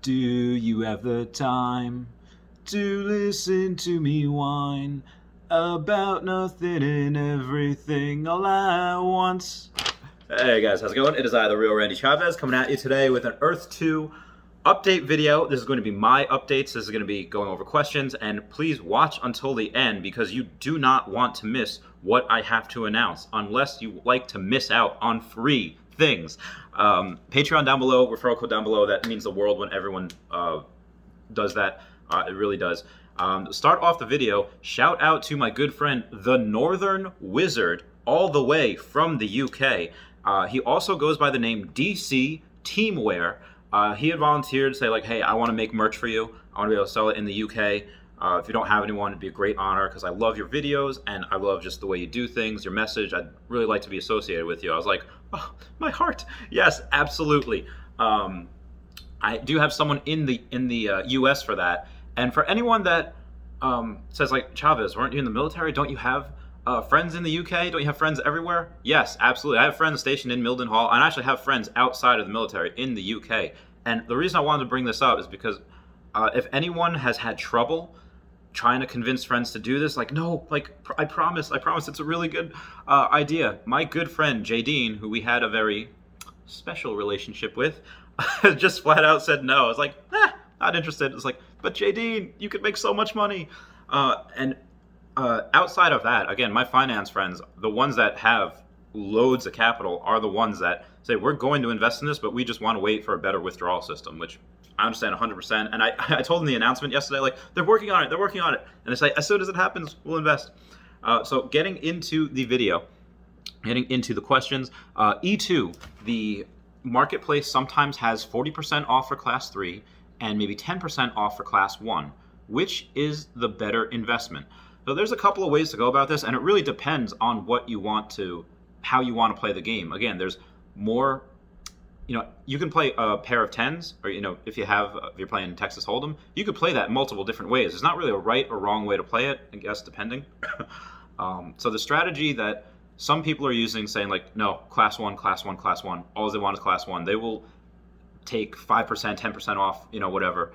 Do you have the time to listen to me whine about nothing and everything all at once? Hey guys, how's it going? It is I, the real Randy Chavez, coming at you today with an Earth 2 update video. This is going to be my updates. This is going to be going over questions, and please watch until the end because you do not want to miss what I have to announce unless you like to miss out on free things. Patreon down below, referral code down below. That means the world when everyone does that. It really does. Start off the video. Shout out to my good friend, the Northern Wizard, all the way from the UK. He also goes by the name DC Teamwear. He had volunteered to say, like, hey, I want to make merch for you. I want to be able to sell it in the UK. If you don't have anyone, it'd be a great honor because I love your videos and I love just the way you do things, your message. I'd really like to be associated with you. I was like, oh, my heart. Yes, absolutely. I do have someone in the US for that. And for anyone that says, like, Chavez, weren't you in the military? Don't you have friends in the UK? Don't you have friends everywhere? Yes, absolutely. I have friends stationed in Mildenhall, and I actually have friends outside of the military in the UK. And the reason I wanted to bring this up is because if anyone has had trouble trying to convince friends to do this, like, no, like, I promise, it's a really good idea. My good friend, Jadine, who we had a very special relationship with, just flat out said no. I was like, not interested. It's like, but Jadine, you could make so much money. Outside of that, again, my finance friends, the ones that have loads of capital are the ones that say, we're going to invest in this, but we just want to wait for a better withdrawal system, which I understand 100%. And I told them the announcement yesterday, like, they're working on it. And they say, as soon as it happens, we'll invest. So getting into the video, getting into the questions, E2, the marketplace sometimes has 40% off for class 3 and maybe 10% off for class 1. Which is the better investment? So there's a couple of ways to go about this, and it really depends on what you want to, how you want to play the game. Again, there's more, you can play a pair of 10s, or, if you're playing Texas Hold'em, you could play that multiple different ways. There's not really a right or wrong way to play it, I guess, depending. So the strategy that some people are using, saying, like, no, class 1, all they want is class 1. They will take 5%, 10% off, whatever,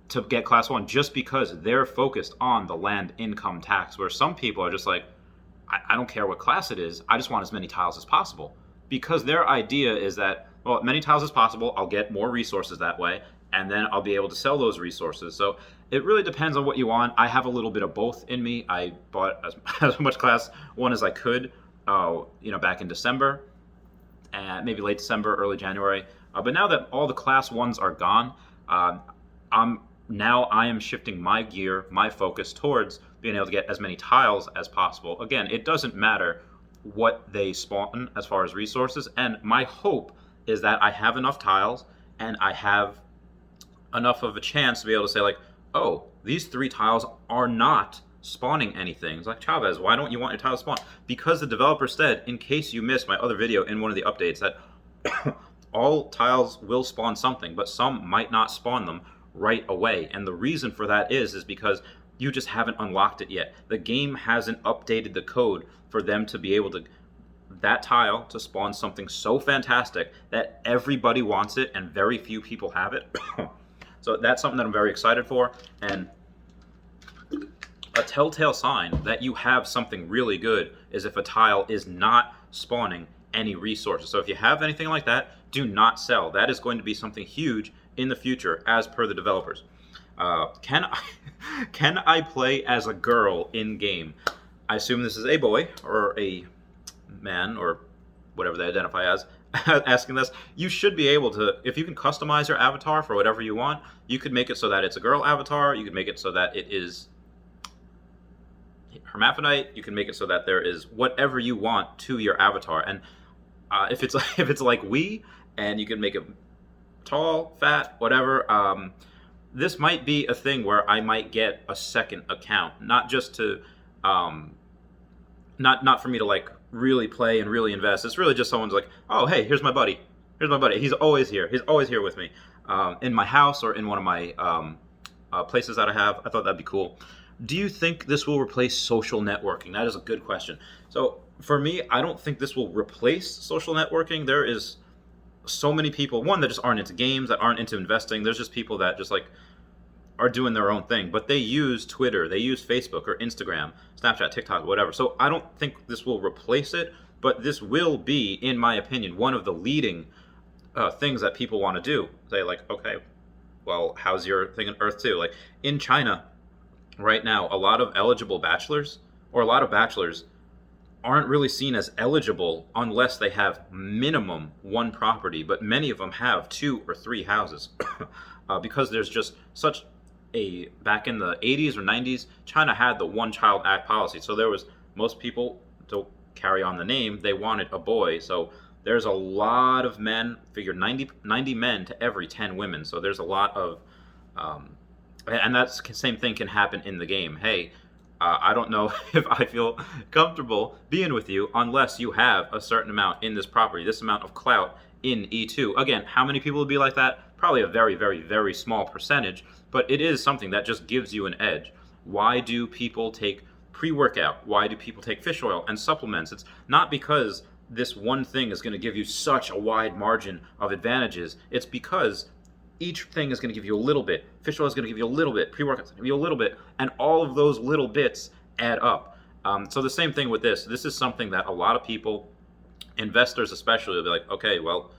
to get class 1 just because they're focused on the land income tax, where some people are just like, I don't care what class it is, I just want as many tiles as possible, because their idea is that, well, many tiles as possible, I'll get more resources that way, and then I'll be able to sell those resources. So it really depends on what you want. I have a little bit of both in me. I bought as much class 1 as I could, back in December, and maybe late December, early January. But now that all the class 1s are gone, I am shifting my gear, my focus towards being able to get as many tiles as possible. Again, it doesn't matter what they spawn as far as resources, and my hope is that I have enough tiles and I have enough of a chance to be able to say, like, oh, these 3 tiles are not spawning anything. It's like, Chavez, why don't you want your tiles spawn? Because the developer said, in case you missed my other video in one of the updates, that all tiles will spawn something, but some might not spawn them right away. And the reason for that is because you just haven't unlocked it yet. The game hasn't updated the code for them to be able to, that tile to spawn something so fantastic that everybody wants it and very few people have it. So that's something that I'm very excited for. And a telltale sign that you have something really good is if a tile is not spawning any resources. So if you have anything like that, do not sell. That is going to be something huge in the future, as per the developers. Can I play as a girl in game? I assume this is a boy or a man or whatever they identify as asking this. You should be able to, if you can customize your avatar for whatever you want, you could make it so that it's a girl avatar. You could make it so that it is hermaphrodite. You can make it so that there is whatever you want to your avatar. And if it's like we, and you can make it tall, fat, whatever, this might be a thing where I might get a second account, not just to not for me to, like, really play and really invest. It's really just someone's like, oh, hey, here's my buddy, he's always here with me, in my house or in one of my places that I have. I thought that'd be cool. Do you think this will replace social networking? That is a good question. So for me, I don't think this will replace social networking. There is so many people, one, that just aren't into games, that aren't into investing. There's just people that just like are doing their own thing, but they use Twitter, they use Facebook or Instagram, Snapchat, TikTok, whatever. So I don't think this will replace it, but this will be, in my opinion, one of the leading things that people want to do. Say like, okay, well, how's your thing on Earth 2? Like in China right now, a lot of eligible bachelors or a lot of bachelors aren't really seen as eligible unless they have minimum one property, but many of them have 2 or 3 houses because there's just such back in the 80s or 90s, China had the one child act policy. So there was, most people, to carry on the name, they wanted a boy. So there's a lot of men, figure 90 men to every 10 women. So there's a lot of, and that same thing can happen in the game. Hey, I don't know if I feel comfortable being with you unless you have a certain amount in this property, this amount of clout in E2. Again, how many people would be like that? Probably a very, very, very small percentage, but it is something that just gives you an edge. Why do people take pre-workout? Why do people take fish oil and supplements? It's not because this one thing is going to give you such a wide margin of advantages. It's because each thing is going to give you a little bit. Fish oil is going to give you a little bit. Pre-workout is going to give you a little bit. And all of those little bits add up. So the same thing with this. This is something that a lot of people, investors especially, will be like, okay, well,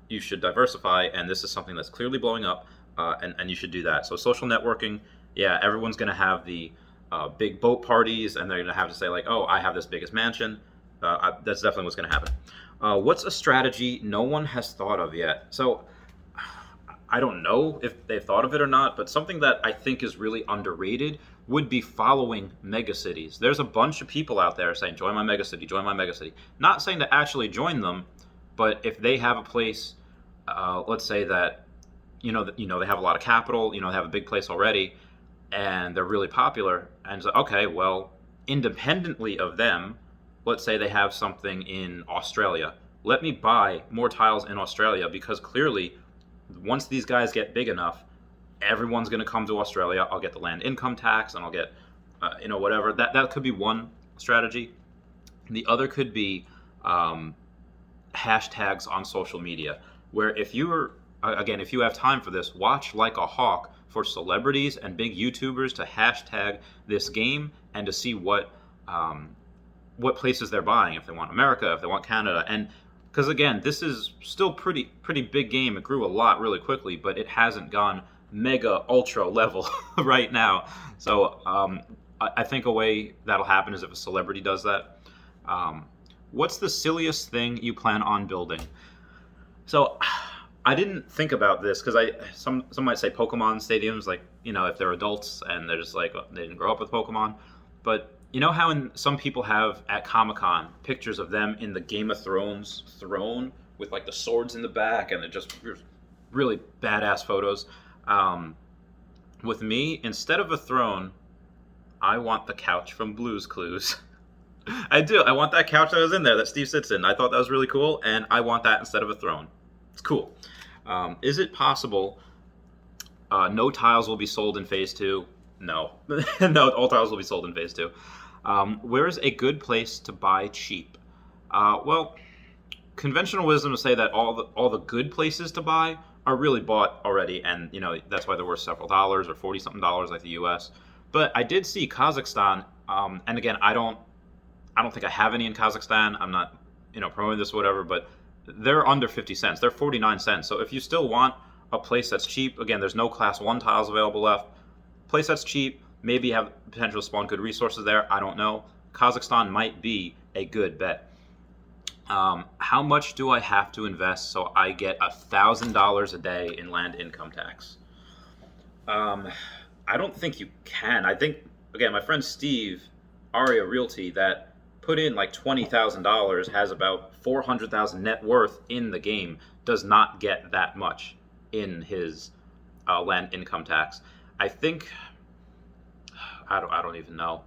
you should diversify, and this is something that's clearly blowing up, and you should do that. So social networking, yeah, everyone's going to have the big boat parties, and they're going to have to say like, oh, I have this biggest mansion. That's definitely what's going to happen. What's a strategy no one has thought of yet? So I don't know if they've thought of it or not, but something that I think is really underrated would be following megacities. There's a bunch of people out there saying, join my megacity, join my megacity. Not saying to actually join them, but if they have a place, let's say that, they have a lot of capital, they have a big place already, and they're really popular, and so, okay, well, independently of them, let's say they have something in Australia. Let me buy more tiles in Australia, because clearly, once these guys get big enough, everyone's going to come to Australia. I'll get the land income tax, and I'll get, whatever. That could be one strategy. The other could be hashtags on social media, where if you have time for this, watch like a hawk for celebrities and big YouTubers to hashtag this game and to see what places they're buying, if they want America, if they want Canada. And because again, this is still pretty big game. It grew a lot really quickly, but it hasn't gone mega ultra level right now. So I think a way that'll happen is if a celebrity does that. What's the silliest thing you plan on building? So I didn't think about this because some might say Pokemon stadiums, like, if they're adults and they're just like, they didn't grow up with Pokemon. But you know how some people have at Comic-Con pictures of them in the Game of Thrones throne with like the swords in the back, and they're just really badass photos. With me, instead of a throne, I want the couch from Blue's Clues. I do. I want that couch that was in there that Steve sits in. I thought that was really cool, and I want that instead of a throne. It's cool. Is it possible no tiles will be sold in Phase 2? No. No, all tiles will be sold in Phase 2. Where is a good place to buy cheap? Well, conventional wisdom to say that all the good places to buy are really bought already, and that's why they're worth several dollars or $40-something like the U.S. But I did see Kazakhstan, and again, I don't think I have any in Kazakhstan. I'm not promoting this or whatever, but they're under 50 cents. They're 49 cents. So if you still want a place that's cheap, again, there's no Class 1 tiles available left. Place that's cheap, maybe have potential to spawn good resources there. I don't know. Kazakhstan might be a good bet. How much do I have to invest so I get $1,000 a day in land income tax? I don't think you can. I think, again, my friend Steve, Aria Realty, that put in like $20,000, has about $400,000 net worth in the game, does not get that much in his land income tax. I think, I don't even know.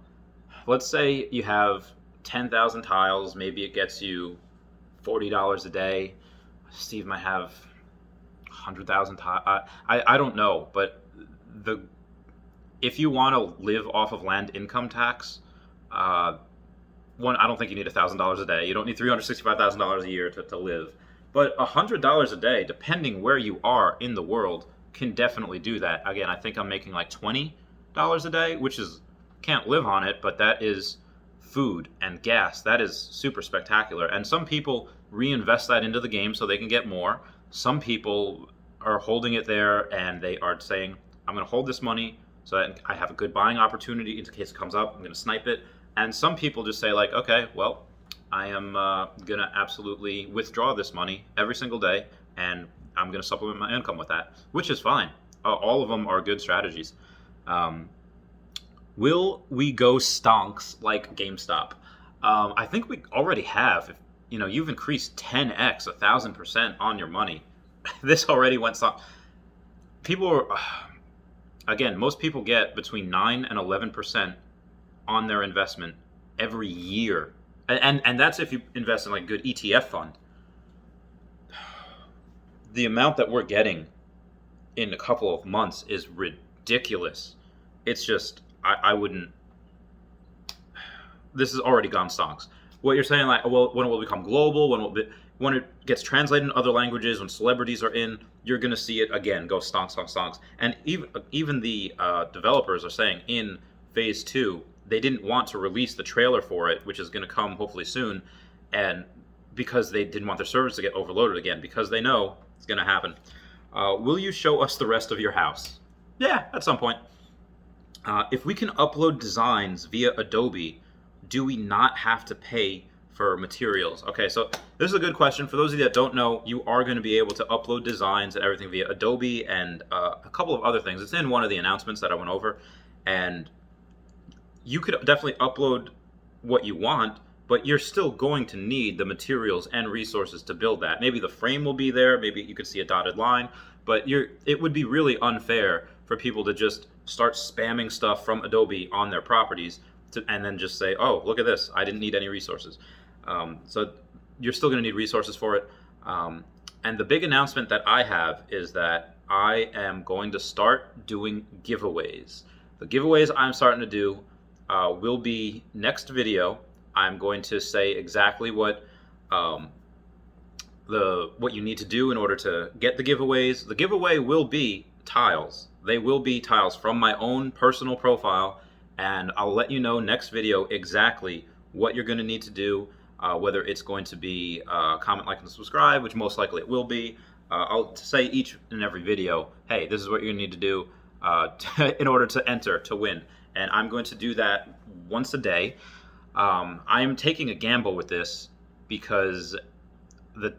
Let's say you have 10,000 tiles, maybe it gets you $40 a day. Steve might have 100,000 tiles. I don't know, but if you want to live off of land income tax, I don't think you need $1,000 a day. You don't need $365,000 a year to live. But $100 a day, depending where you are in the world, can definitely do that. Again, I think I'm making like $20 a day, which is, can't live on it, but that is food and gas. That is super spectacular. And some people reinvest that into the game so they can get more. Some people are holding it there and they are saying, I'm going to hold this money so that I have a good buying opportunity in case it comes up. I'm going to snipe it. And some people just say like, okay, well, I am going to absolutely withdraw this money every single day, and I'm going to supplement my income with that, which is fine. All of them are good strategies. Will we go stonks like GameStop? I think we already have. If, you've increased 10x, 1,000% on your money. This already went stonks. People are, again, most people get between 9 and 11% on their investment every year. And that's if you invest in like a good ETF fund. The amount that we're getting in a couple of months is ridiculous. It's just, I wouldn't. This has already gone stonks. What you're saying, like, well, when it will become global, when it gets translated in other languages, when celebrities are in, you're going to see it again go stonks, stonks, stonks. And even the developers are saying in phase 2, they didn't want to release the trailer for it, which is going to come hopefully soon, and because they didn't want their servers to get overloaded again, because they know it's going to happen. Will you show us the rest of your house? Yeah, at some point. If we can upload designs via Adobe, do we not have to pay for materials? Okay, so this is a good question. For those of you that don't know, you are going to be able to upload designs and everything via Adobe and a couple of other things. It's in one of the announcements that I went over, and you could definitely upload what you want, but you're still going to need the materials and resources to build that. Maybe the frame will be there, maybe you could see a dotted line, but it would be really unfair for people to just start spamming stuff from Adobe on their properties and then just say, oh, look at this, I didn't need any resources. So you're still going to need resources for it. And the big announcement that I have is that I am going to start doing giveaways. The giveaways I'm starting to do will be next video. I'm going to say exactly what you need to do in order to get the giveaways. The giveaway will be tiles. They will be tiles from my own personal profile, and I'll let you know next video exactly what you're going to need to do, whether it's going to be comment, like, and subscribe, which most likely it will be. I'll say each and every video, hey, this is what you're going to need to do in order to enter, to win. And I'm going to do that once a day. I'm taking a gamble with this because the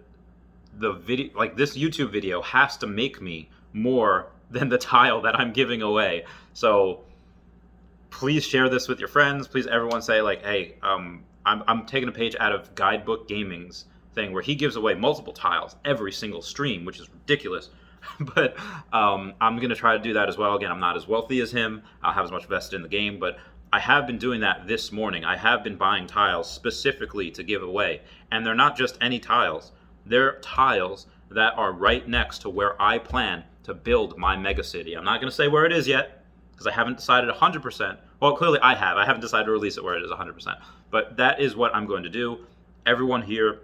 video, like this YouTube video, has to make me more than the tile that I'm giving away. So please share this with your friends. Please, everyone, say like, hey, I'm taking a page out of Guidebook Gaming's thing where he gives away multiple tiles every single stream, which is ridiculous. But I'm going to try to do that as well. Again, I'm not as wealthy as him. I don't have as much vested in the game, but I have been doing that this morning. I have been buying tiles specifically to give away. And they're not just any tiles. They're tiles that are right next to where I plan to build my mega city. I'm not going to say where it is yet because I haven't decided 100%. Well, clearly I have. I haven't decided to release it where it is 100%. But that is what I'm going to do. Everyone here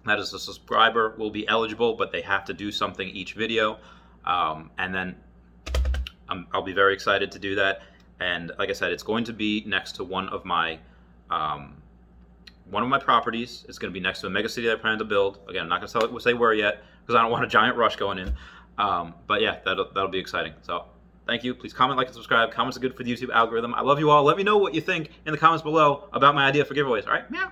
that is a subscriber will be eligible, but they have to do something each video. And then I'll be very excited to do that. And like I said, it's going to be next to one of my properties. It's going to be next to a mega city that I plan to build. Again, I'm not going to say where yet because I don't want a giant rush going in. But yeah, that'll be exciting. So thank you. Please comment, like, and subscribe. Comments are good for the YouTube algorithm. I love you all. Let me know what you think in the comments below about my idea for giveaways. All right? Yeah.